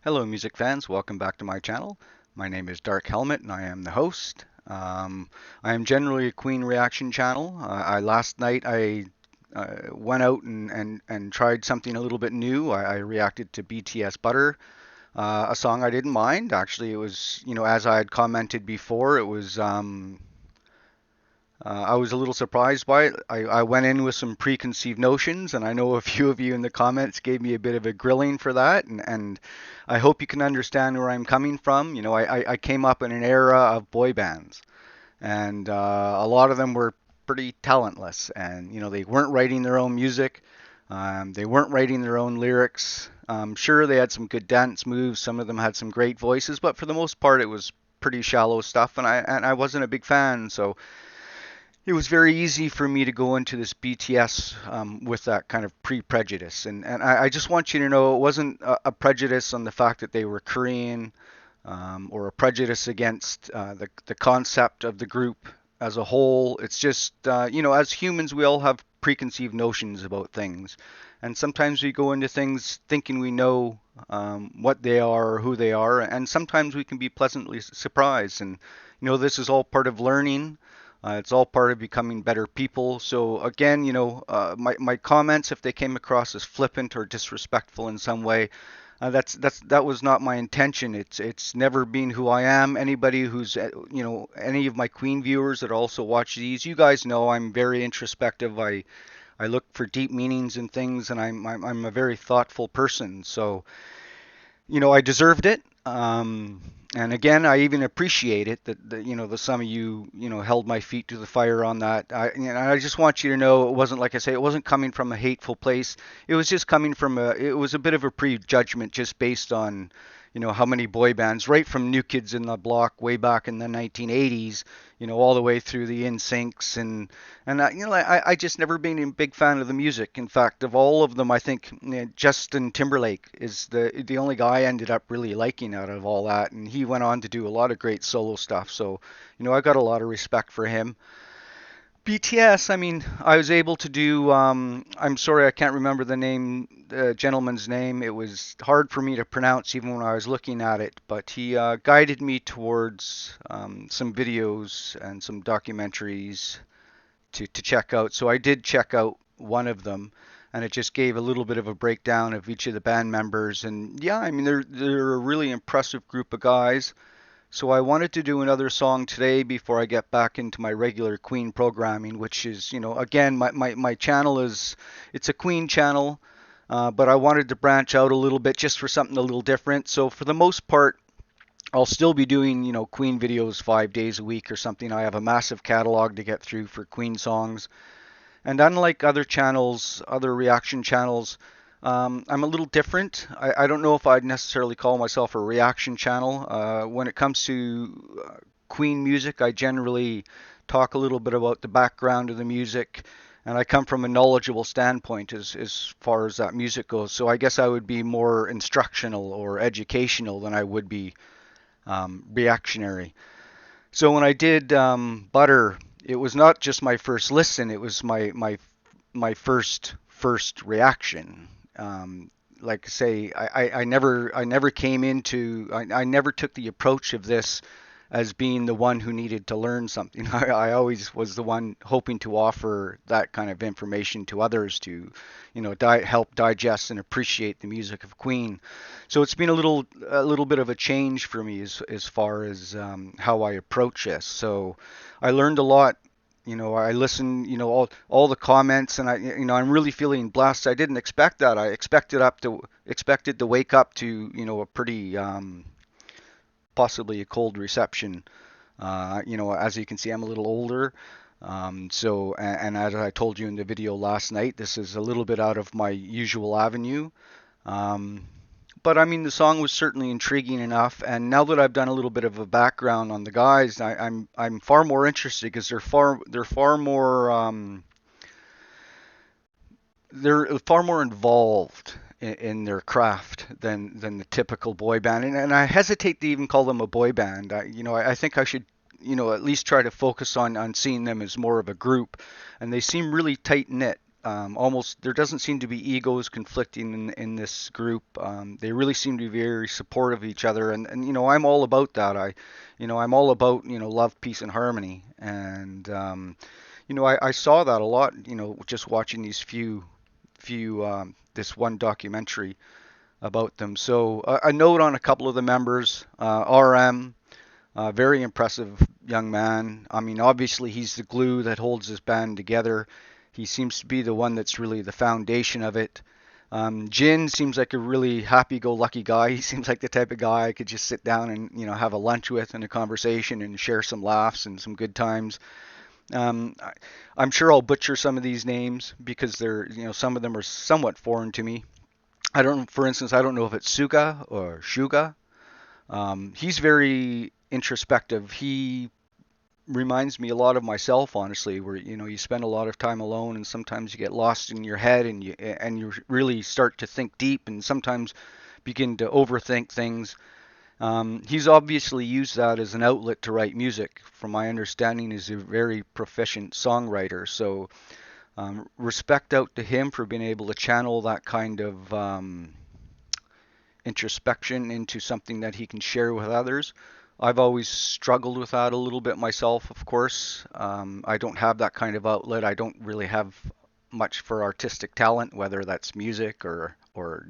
Hello, music fans. Welcome back to my channel. My name is Dark Helmet, and I am the host. I am generally a Queen reaction channel. Last night I went out and tried something a little bit new. I reacted to BTS Butter, a song I didn't mind. Actually, it was, as I had commented before, it was I was a little surprised by it. I went in with some preconceived notions, and I know a few of you in the comments gave me a bit of a grilling for that, and I hope you can understand where I'm coming from. I came up in an era of boy bands, and a lot of them were pretty talentless, and they weren't writing their own music, they weren't writing their own lyrics. Sure, they had some good dance moves, some of them had some great voices, but for the most part, it was pretty shallow stuff, and I wasn't a big fan, so it was very easy for me to go into this BTS with that kind of pre-prejudice. And I just want you to know it wasn't a prejudice on the fact that they were Korean or a prejudice against the concept of the group as a whole. It's just, as humans, we all have preconceived notions about things. And sometimes we go into things thinking we know what they are or who they are. And sometimes we can be pleasantly surprised. And, this is all part of learning. It's all part of becoming better people. So again, my comments, if they came across as flippant or disrespectful in some way, that was not my intention. It's never been who I am. Anybody who's any of my Queen viewers that also watch these, you guys know I'm very introspective. I look for deep meanings in things, and I'm a very thoughtful person. So I deserved it. And again, I even appreciate it that the some of you held my feet to the fire on that. I just want you to know it wasn't, like I say, it wasn't coming from a hateful place. It was just coming from it was a bit of a prejudgment just based on how many boy bands, right from New Kids in the Block way back in the 1980s, all the way through the NSYNCs, and I just never been a big fan of the music. In fact, of all of them, I think Justin Timberlake is the only guy I ended up really liking out of all that, and he went on to do a lot of great solo stuff. So, I got a lot of respect for him. BTS, I mean, I was able to do. I'm sorry, I can't remember the gentleman's name. It was hard for me to pronounce even when I was looking at it, but he guided me towards some videos and some documentaries to check out. So I did check out one of them, and it just gave a little bit of a breakdown of each of the band members. And yeah, I mean, they're a really impressive group of guys. So I wanted to do another song today before I get back into my regular Queen programming, which is, again, my channel it's a Queen channel, but I wanted to branch out a little bit just for something a little different. So for the most part, I'll still be doing, Queen videos 5 days a week or something. I have a massive catalog to get through for Queen songs. And unlike other channels, other reaction channels, I'm a little different. I don't know if I'd necessarily call myself a reaction channel. When it comes to Queen music, I generally talk a little bit about the background of the music, and I come from a knowledgeable standpoint as far as that music goes. So I guess I would be more instructional or educational than I would be reactionary. So when I did Butter, it was not just my first listen; it was my first reaction. Like I say, I never came into I never took the approach of this as being the one who needed to learn something. I always was the one hoping to offer that kind of information to others to, help digest and appreciate the music of Queen. So it's been a little bit of a change for me as far as how I approach this. So I learned a lot. I listened, all the comments, and I'm really feeling blessed. I didn't expect that. I expected to wake up to, a pretty possibly a cold reception. As you can see, I'm a little older. And as I told you in the video last night, this is a little bit out of my usual avenue. Um, but I mean, the song was certainly intriguing enough. And now that I've done a little bit of a background on the guys, I'm far more interested because they're far more involved in their craft than the typical boy band, and I hesitate to even call them a boy band. I think I should at least try to focus on seeing them as more of a group, and they seem really tight knit. almost there doesn't seem to be egos conflicting in this group. They really seem to be very supportive of each other, and I'm all about that. I'm all about love, peace, and harmony, and I saw that a lot. Just watching these few this one documentary about them. So a note on a couple of the members, RM. Very impressive young man. I mean, obviously, he's the glue that holds his band together. He seems to be the one that's really the foundation of it. Jin seems like a really happy-go-lucky guy. He seems like the type of guy I could just sit down and have a lunch with and a conversation and share some laughs and some good times. I'm sure I'll butcher some of these names because some of them are somewhat foreign to me. For instance, I don't know if it's Suga or Shuga. He's very introspective. He reminds me a lot of myself, honestly, where you spend a lot of time alone, and sometimes you get lost in your head, and you really start to think deep, and sometimes begin to overthink things. He's obviously used that as an outlet to write music. From my understanding, he's a very proficient songwriter. So respect out to him for being able to channel that kind of introspection into something that he can share with others. I've always struggled with that a little bit myself, of course. I don't have that kind of outlet. I don't really have much for artistic talent, whether that's music or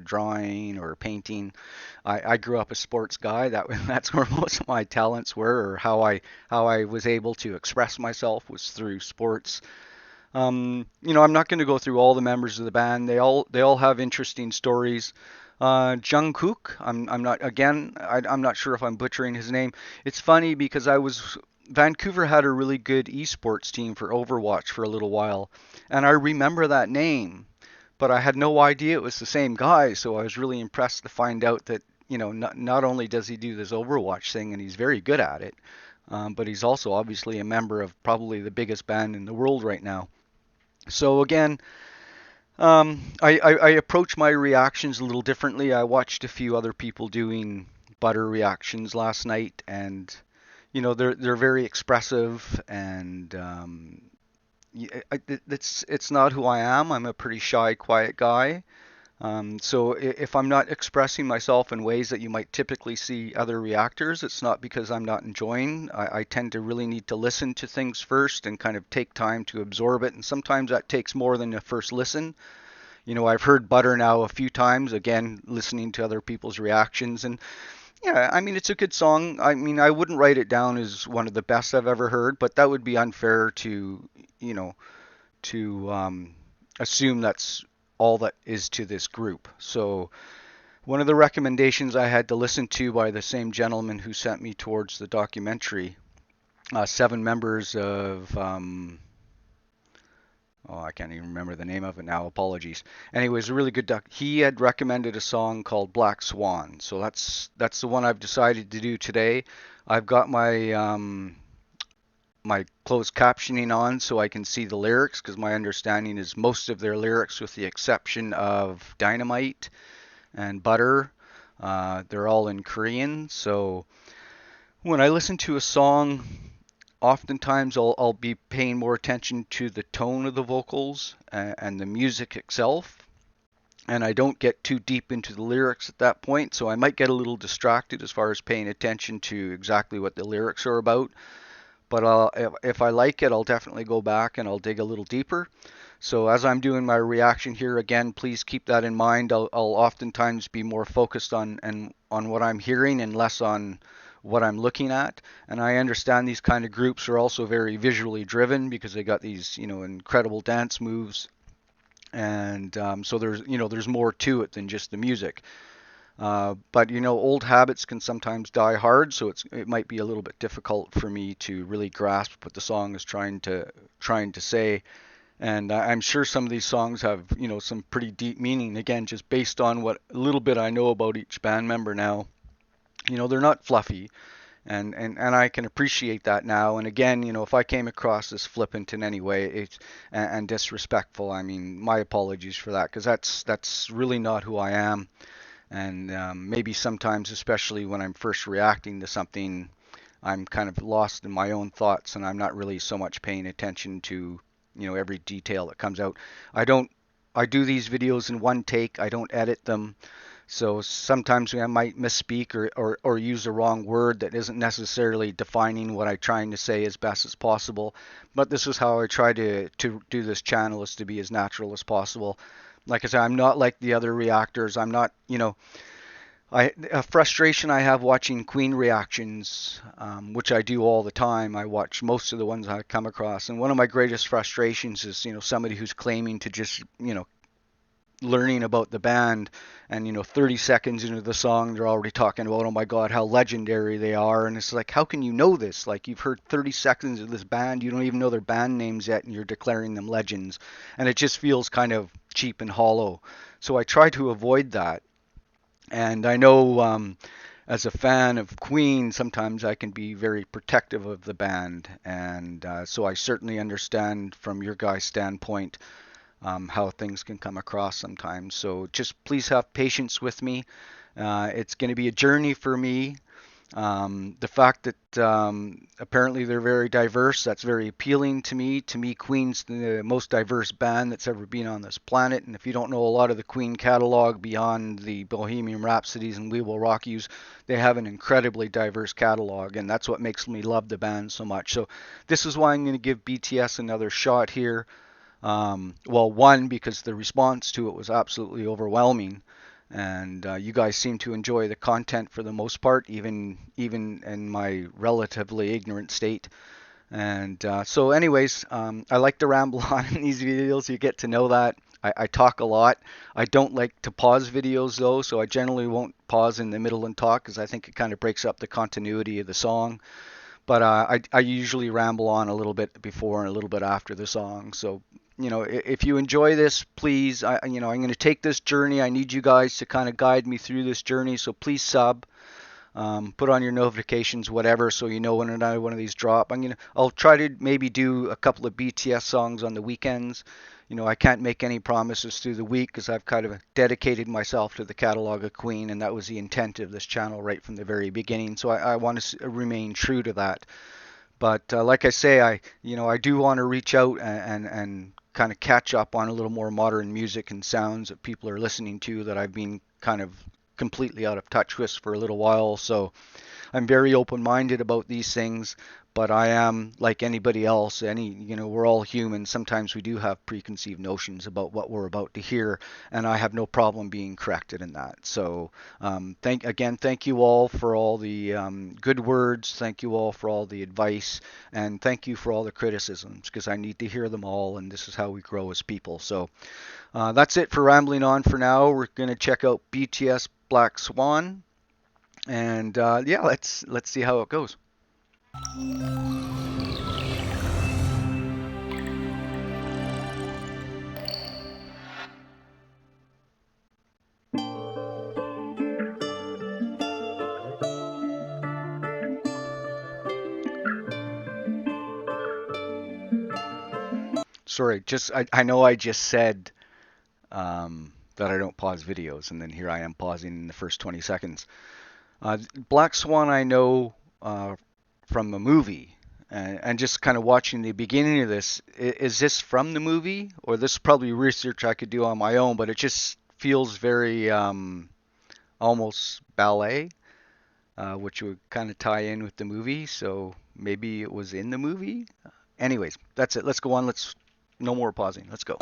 drawing or painting. I grew up a sports guy. That's where most of my talents were, or how I was able to express myself was through sports. I'm not going to go through all the members of the band. They all have interesting stories. Jungkook, I'm not sure if I'm butchering his name. It's funny because Vancouver had a really good esports team for Overwatch for a little while, and I remember that name, but I had no idea it was the same guy. So I was really impressed to find out that not only does he do this Overwatch thing and he's very good at it, but he's also obviously a member of probably the biggest band in the world right now. So again, I approach my reactions a little differently. I watched a few other people doing butter reactions last night, and they're very expressive, and it's not who I am. I'm a pretty shy, quiet guy. So if I'm not expressing myself in ways that you might typically see other reactors, it's not because I'm not enjoying. I tend to really need to listen to things first and kind of take time to absorb it. And sometimes that takes more than a first listen. I've heard Butter now a few times, again, listening to other people's reactions. And yeah, I mean, it's a good song. I mean, I wouldn't write it down as one of the best I've ever heard, but that would be unfair you know, to assume that's all that is to this group. So one of the recommendations I had to listen to by the same gentleman who sent me towards the documentary, 7 members of oh, I can't even remember the name of it now. Apologies. Anyways, a really good doc. He had recommended a song called Black Swan, so that's the one I've decided to do today. I've got my closed captioning on so I can see the lyrics because my understanding is most of their lyrics, with the exception of Dynamite and Butter, they're all in Korean. So when I listen to a song, oftentimes I'll be paying more attention to the tone of the vocals and the music itself. And I don't get too deep into the lyrics at that point, so I might get a little distracted as far as paying attention to exactly what the lyrics are about. But if I like it, I'll definitely go back and I'll dig a little deeper. So as I'm doing my reaction here, again, please keep that in mind. I'll oftentimes be more focused on what I'm hearing and less on what I'm looking at. And I understand these kind of groups are also very visually driven because they got these incredible dance moves, and so there's more to it than just the music. But old habits can sometimes die hard, so it might be a little bit difficult for me to really grasp what the song is trying to say. And I'm sure some of these songs have some pretty deep meaning. Again, just based on what little bit I know about each band member now, they're not fluffy, and I can appreciate that now. And again, if I came across as flippant in any way and disrespectful, I mean, my apologies for that, because that's really not who I am. And maybe sometimes, especially when I'm first reacting to something, I'm kind of lost in my own thoughts, and I'm not really so much paying attention to every detail that comes out. I don't I do these videos in one take. I don't edit them. So sometimes I might misspeak or use the wrong word that isn't necessarily defining what I'm trying to say as best as possible. But this is how I try to do this channel, is to be as natural as possible. Like I said, I'm not like the other reactors. I'm not, a frustration I have watching Queen reactions, which I do all the time. I watch most of the ones I come across, and one of my greatest frustrations is, somebody who's claiming to just, learning about the band, and 30 seconds into the song they're already talking about, oh my god, how legendary they are. And it's like, how can you know this? Like, you've heard 30 seconds of this band, you don't even know their band names yet, and you're declaring them legends. And it just feels kind of cheap and hollow. So I try to avoid that. And I know, as a fan of Queen, sometimes I can be very protective of the band, and so I certainly understand from your guys' standpoint, how things can come across sometimes. So just please have patience with me. It's going to be a journey for me. The fact that apparently they're very diverse, that's very appealing to me. To me, Queen's the most diverse band that's ever been on this planet. And if you don't know a lot of the Queen catalog beyond the Bohemian Rhapsodies and We Will Rock Yous, they have an incredibly diverse catalog, and that's what makes me love the band so much. So this is why I'm going to give BTS another shot here. Well, one, because the response to it was absolutely overwhelming, and you guys seem to enjoy the content for the most part, even in my relatively ignorant state. And so, anyways, I like to ramble on in these videos. You get to know that. I talk a lot. I don't like to pause videos though, so I generally won't pause in the middle and talk, because I think it kind of breaks up the continuity of the song. But I usually ramble on a little bit before and a little bit after the song. So, if you enjoy this, please, I'm going to take this journey. I need you guys to kind of guide me through this journey. So please sub, put on your notifications, whatever, so you know when another one of these drop. I'll try to maybe do a couple of BTS songs on the weekends. I can't make any promises through the week, because I've kind of dedicated myself to the catalog of Queen, and that was the intent of this channel right from the very beginning. So I want to remain true to that. But like I say, I do want to reach out and kind of catch up on a little more modern music and sounds that people are listening to that I've been kind of completely out of touch with for a little while. So I'm very open-minded about these things, but I am like anybody else. We're all human. Sometimes we do have preconceived notions about what we're about to hear, and I have no problem being corrected in that. So thank you all for all the good words. Thank you all for all the advice, and thank you for all the criticisms, because I need to hear them all, and this is how we grow as people. So that's it for rambling on for now. We're going to check out BTS Black Swan, and yeah, let's see how it goes. Sorry, I know I just said that I don't pause videos, and then here I am pausing in the first 20 seconds. Black Swan I know from the movie, and just kind of watching the beginning of this. Is this from the movie, or this is probably research I could do on my own, but it just feels very almost ballet, which would kind of tie in with the movie, so maybe it was in the movie. Anyways, that's it. Let's go on. No more pausing. Let's go.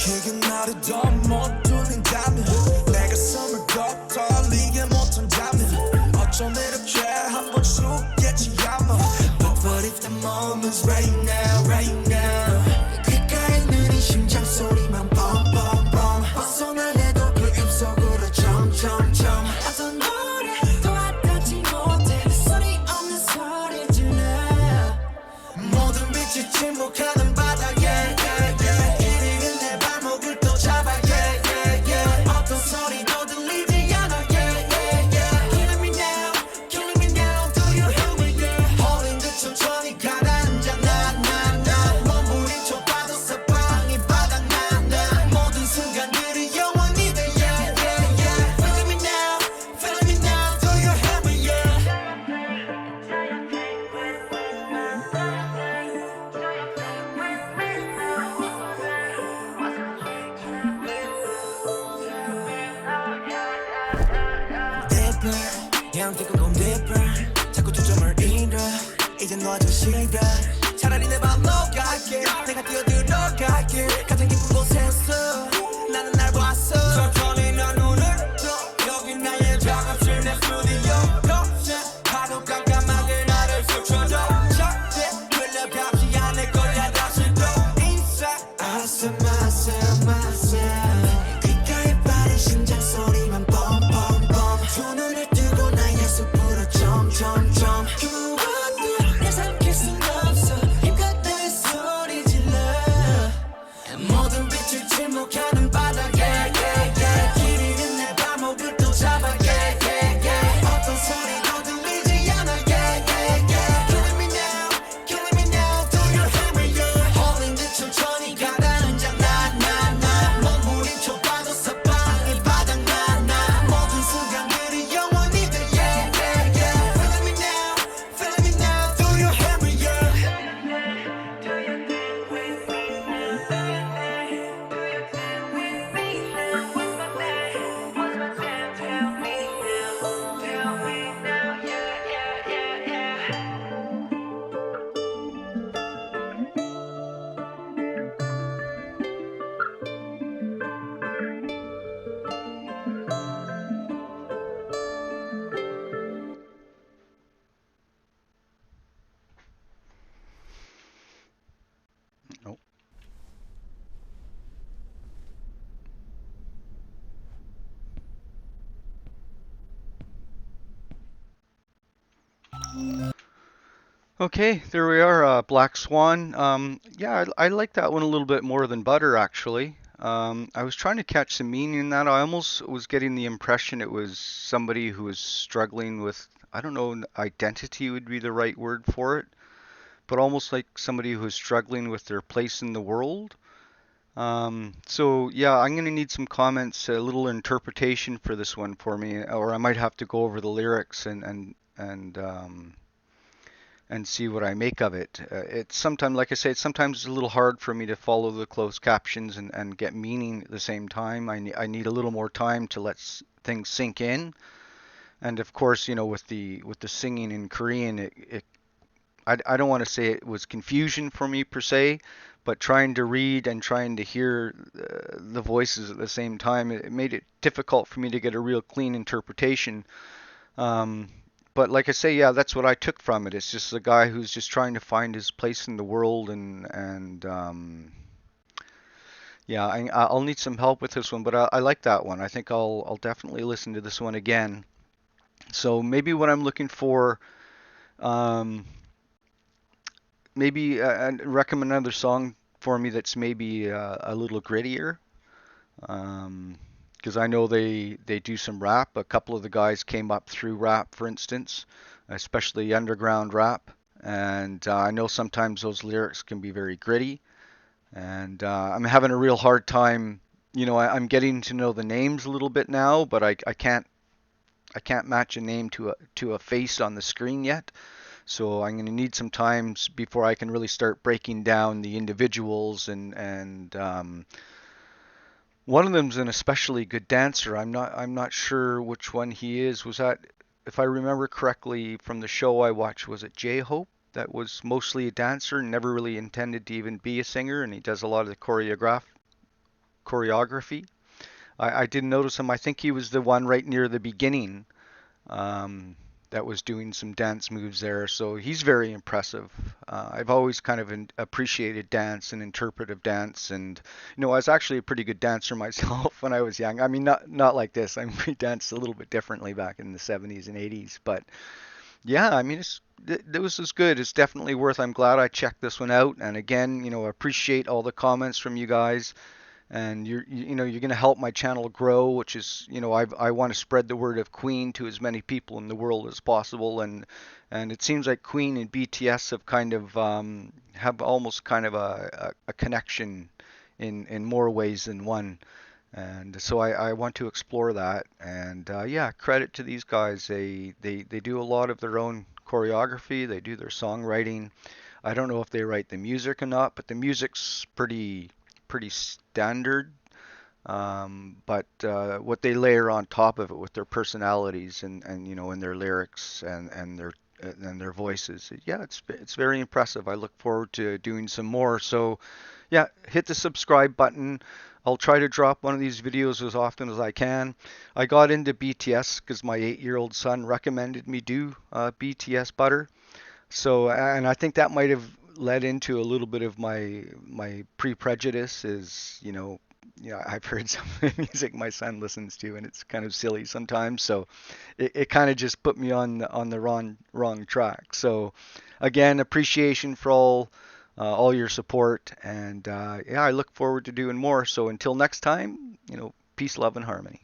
이게 나를 더 못 돌린다면 내가 숨을 더 떨리게 못한다면 어쩜 이렇게 한번 죽겠지 아마 But if the moment's right now, right now 귓가에 있는 이 심장 소리만 뻥뻥뻥 벗어나려도 그 입속으로 점점점 어떤 노래도 와닿지 못해 소리 없는 소리들네 모든 빛이 침묵하는 바닥에 그냥 take a go deeper 자꾸 초점을 잃어 이제 너와 좀 싫어 차라리 내 맘 녹아게 내가 뛰어들어갈게 가장 깊은 곳에서 나는 날 봤어 천천히 난 눈을 떠 여기 나의 작업실 내 스튜디오 거센 파도 깜깜하게 나를 스쳐줘 절대 흘러가지 않을 거야 다시 또 inside I said myself 귓가에 빠른 심장 소리만 뻔뻔뻔 두 눈을 뜨고 나의 숲으로 점점점 누구도 내 삼킬 순 없어 힘껏 내 소리 질러 모든 빛을 침묵하는 바닥에 길 잃은 내 발목을 또 잡아 어떤 소리도 들리지 않아 Killing me now killing me now do you hear me yeah holding 듯 천천히 가다는 장난 몸부림쳐 봐도 사방이 바닥나 모든 순간들이 영원히 돼 feeling me now do you hear me yeah Oh, okay, there we are, Black Swan. Yeah, I like that one a little bit more than Butter, actually. I was trying to catch some meaning in that. I almost was getting the impression it was somebody who was struggling with, I don't know, identity would be the right word for it, but almost like somebody who is struggling with their place in the world. So yeah, I'm gonna need some comments, a little interpretation for this one for me, or I might have to go over the lyrics and see what I make of it. It's sometimes, like I say, sometimes it's a little hard for me to follow the closed captions and get meaning at the same time. I need a little more time to let things sink in. And of course, with the singing in Korean, I don't want to say it was confusion for me per se, but trying to read and trying to hear the voices at the same time, it made it difficult for me to get a real clean interpretation. Um, but like I say, yeah, that's what I took from it. It's just a guy who's just trying to find his place in the world, and yeah, I'll need some help with this one, but I like that one. I think I'll definitely listen to this one again. So maybe what I'm looking for, um, maybe recommend another song for me that's maybe a little grittier. Because I know they do some rap. A couple of the guys came up through rap, for instance, especially underground rap. And I know sometimes those lyrics can be very gritty. And I'm having a real hard time. I'm getting to know the names a little bit now, but I can't match a name to a face on the screen yet. So I'm going to need some time before I can really start breaking down the individuals and one of them's an especially good dancer. I'm not sure which one he is. Was that, if I remember correctly from the show I watched, was it J-Hope that was mostly a dancer and never really intended to even be a singer, and he does a lot of the choreography. I didn't notice him. I think he was the one right near the beginning, um, that was doing some dance moves there. So he's very impressive. I've always kind of appreciated dance and interpretive dance, and I was actually a pretty good dancer myself when I was young. I mean, not like this. We danced a little bit differently back in the 70s and 80s, but yeah, I mean, this is good. It's definitely worth. I'm glad I checked this one out, and again, I appreciate all the comments from you guys, and you're going to help my channel grow, which is, I want to spread the word of Queen to as many people in the world as possible, and it seems like Queen and BTS have kind of have almost kind of a connection in more ways than one. And so I want to explore that, and yeah, credit to these guys. They do a lot of their own choreography. They do their songwriting. I don't know if they write the music or not, but the music's pretty standard. But what they layer on top of it with their personalities and you know and their lyrics and their voices, yeah, it's very impressive. I look forward to doing some more. So yeah, hit the subscribe button. I'll try to drop one of these videos as often as I can. I got into BTS because my 8-year-old son recommended me do BTS Butter. So, and I think that might have led into a little bit of my pre-prejudice is, I've heard some of the music my son listens to, and it's kind of silly sometimes. So, it kind of just put me on the wrong track. So, again, appreciation for all your support, and yeah, I look forward to doing more. So, until next time, peace, love, and harmony.